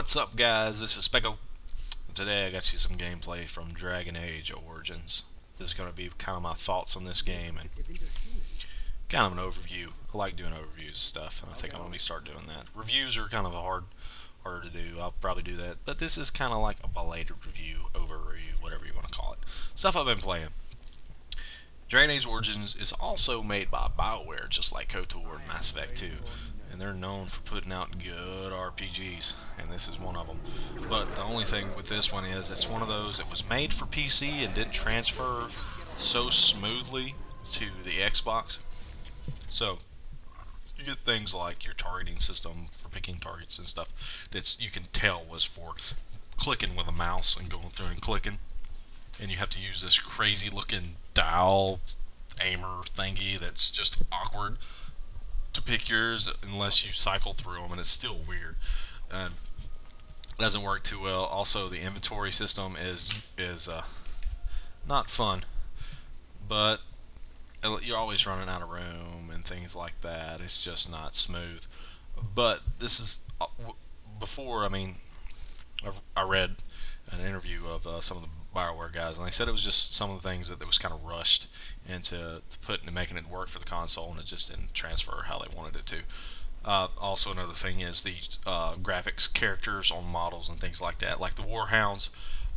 What's up, guys? This is Specko. Today I got you some gameplay from Dragon Age Origins. This is going to be kind of my thoughts on this game and kind of an overview. I like doing overviews and stuff, and I think I'm going to start doing that. Reviews are kind of harder to do. I'll probably do that, but this is kind of like a belated review, overview, whatever you want to call it. Stuff I've been playing. Dragon Age Origins is also made by BioWare, just like KOTOR and Mass Effect 2. And they're known for putting out good RPGs, and this is one of them. But the only thing with this one is it's one of those that was made for PC and didn't transfer so smoothly to the Xbox. So you get things like your targeting system for picking targets and stuff that you can tell was for clicking with a mouse and going through and clicking. And you have to use this crazy looking dial aimer thingy that's just awkward to pick yours unless you cycle through them, and it's still weird. It doesn't work too well. Also, the inventory system is not fun, but you're always running out of room and things like that. It's just not smooth. But this is before. I mean, I read an interview of some of the BioWare guys, and they said it was just some of the things that was kind of rushed into making it work for the console, and it just didn't transfer how they wanted it to. Also, another thing is the graphics, characters on models and things like that. Like the Warhounds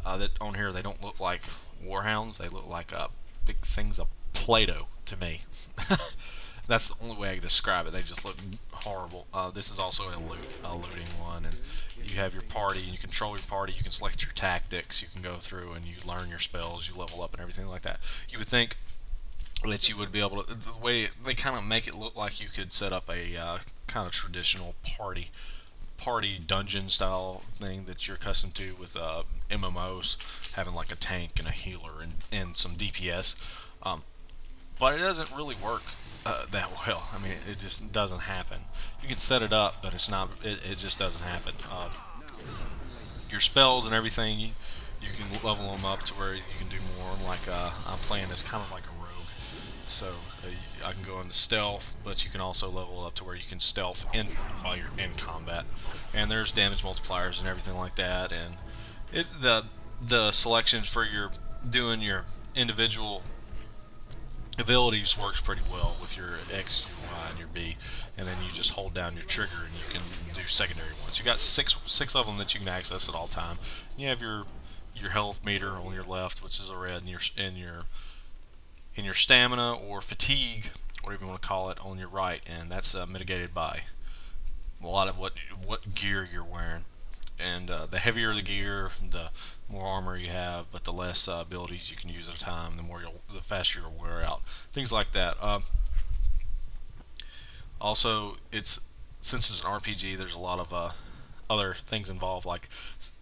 that on here, they don't look like Warhounds. They look like big things of Play-Doh to me. That's the only way I can describe it. They just look horrible. This is also a looting one, and you have your party, and you control your party. You can select your tactics. You can go through and you learn your spells, you level up, and everything like that. You would think that you would be able to. The way they kind of make it look like you could set up a kind of traditional party dungeon style thing that you're accustomed to with MMOs, having like a tank and a healer and some DPS. But it doesn't really work that well. I mean, it just doesn't happen. You can set it up, but it's not. It just doesn't happen. Your spells and everything, you can level them up to where you can do more. Like I'm playing as kind of like a rogue, so I can go into stealth, but you can also level up to where you can stealth while you're in combat. And there's damage multipliers and everything like that. And the selections for doing your individual abilities works pretty well with your X, your Y, and your B, and then you just hold down your trigger and you can do secondary ones. You got six of them that you can access at all time. You have your health meter on your left, which is a red, and your stamina or fatigue, whatever you want to call it, on your right, and that's mitigated by a lot of what gear you're wearing. And the heavier the gear, the more armor you have, but the less abilities you can use at a time, the faster you'll wear out. Things like that. Also, since it's an RPG, there's a lot of other things involved, like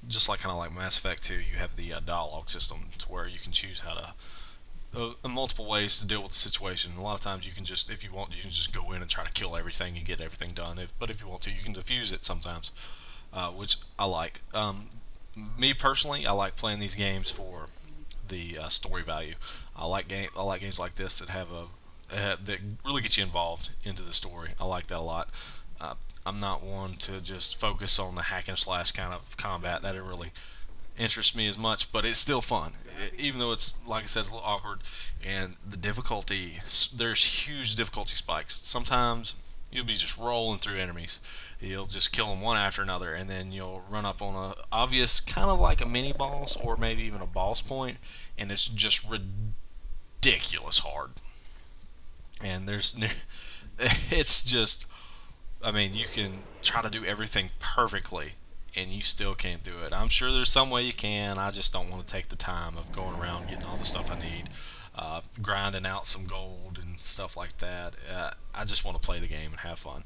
just like kind of like Mass Effect 2. You have the dialogue system to where you can choose how to multiple ways to deal with the situation. A lot of times you can just, if you want, you can just go in and try to kill everything and get everything done. But if you want to, you can defuse it sometimes. Which I like. Me personally, I like playing these games for the story value. I like games like this that have that really get you involved into the story. I like that a lot. I'm not one to just focus on the hack and slash kind of combat. That didn't really interest me as much, but it's still fun. Even though it's, like I said, it's a little awkward, and the difficulty, there's huge difficulty spikes. Sometimes you'll be just rolling through enemies. You'll just kill them one after another, and then you'll run up on a obvious, kind of like a mini boss or maybe even a boss point, and it's just ridiculous hard. And it's just, I mean, you can try to do everything perfectly, and you still can't do it. I'm sure there's some way you can. I just don't want to take the time of going around getting all the stuff I need. Grinding out some gold and stuff like that. I just want to play the game and have fun.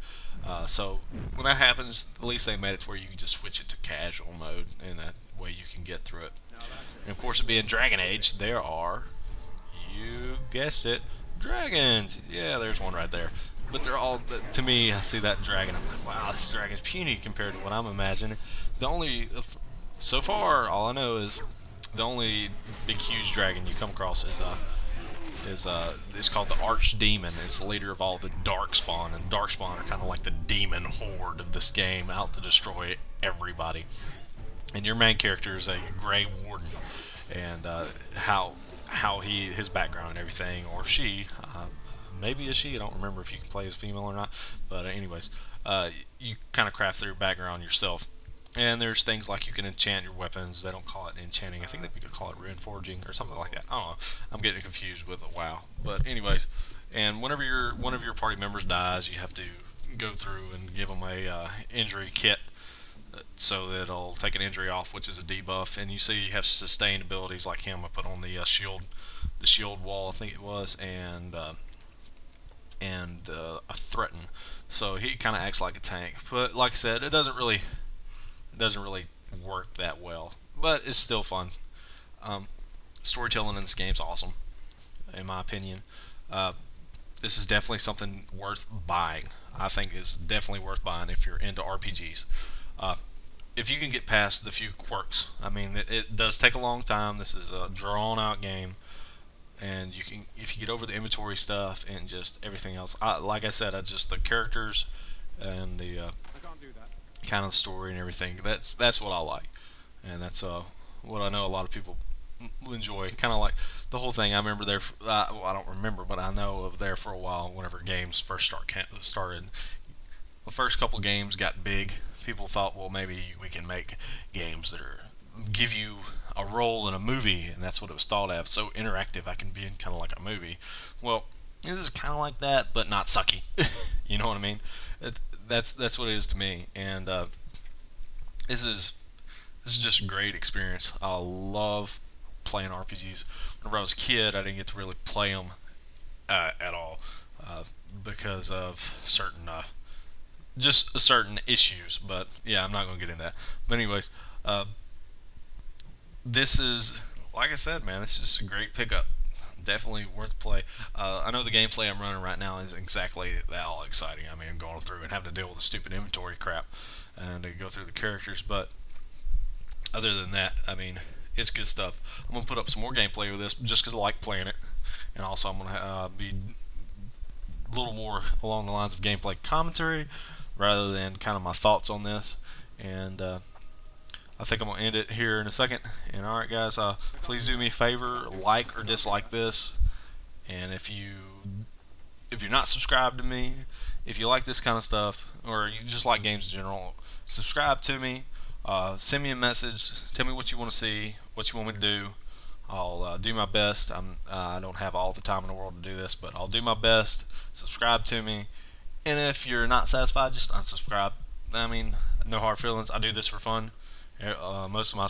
So when that happens, at least they made it to where you can just switch it to casual mode, and that way you can get through it. And of course, it being Dragon Age, there are, you guessed it, dragons. Yeah, there's one right there. But they're all, to me, I see that dragon, I'm like, wow, this dragon's puny compared to what I'm imagining. So far, all I know is the only big, huge dragon you come across is it's called the Archdemon. It's the leader of all the Darkspawn, and Darkspawn are kind of like the demon horde of this game, out to destroy everybody. And your main character is a Grey Warden, and how his background and everything, or she, maybe a she. I don't remember if you can play as a female or not. But anyways, you kind of craft their background yourself. And there's things like you can enchant your weapons. They don't call it enchanting. I think that we could call it rune forging or something like that. I don't know. I'm getting confused with it. Wow. But anyways, and whenever one of your party members dies, you have to go through and give them a injury kit so that it'll take an injury off, which is a debuff. And you see you have sustained abilities like him. I put on the shield wall, I think it was, and a threaten. So he kind of acts like a tank. But like I said, it doesn't really work that well, but it's still fun. Um, Storytelling in this game's awesome, in my opinion. Uh, this is definitely something worth buying. I think it's definitely worth buying if you're into RPGs. Uh, if you can get past the few quirks, I mean, it does take a long time. This is a drawn-out game, and you can, if you get over the inventory stuff and just everything else. Like I said, I just the characters and the kind of story and everything. That's what I like, and that's what I know a lot of people enjoy. Kind of like the whole thing. I remember there. Well, I don't remember, but I know of there for a while. Whenever games first started, the first couple games got big. People thought, well, maybe we can make games that are give you a role in a movie, and that's what it was thought of. So interactive, I can be in kind of like a movie. Well, this is kind of like that, but not sucky. You know what I mean? That's what it is to me, and this is just a great experience. I love playing RPGs. Whenever I was a kid, I didn't get to really play them at all because of certain issues. But yeah, I'm not going to get into that. But anyways, this is, like I said, man, it's just a great pickup. Definitely worth play. I know the gameplay I'm running right now is exactly that all exciting. I mean, I'm going through and having to deal with the stupid inventory crap and to go through the characters. But other than that, I mean, it's good stuff. I'm going to put up some more gameplay with this just because I like playing it. And also I'm going to be a little more along the lines of gameplay commentary rather than kind of my thoughts on this. And I think I'm going to end it here in a second. And alright guys, please do me a favor, like or dislike this. And if you're not subscribed to me, if you like this kind of stuff, or you just like games in general, subscribe to me. Send me a message. Tell me what you want to see, what you want me to do. I'll do my best. I don't have all the time in the world to do this, but I'll do my best. Subscribe to me. And if you're not satisfied, just unsubscribe. I mean, no hard feelings. I do this for fun. Most of my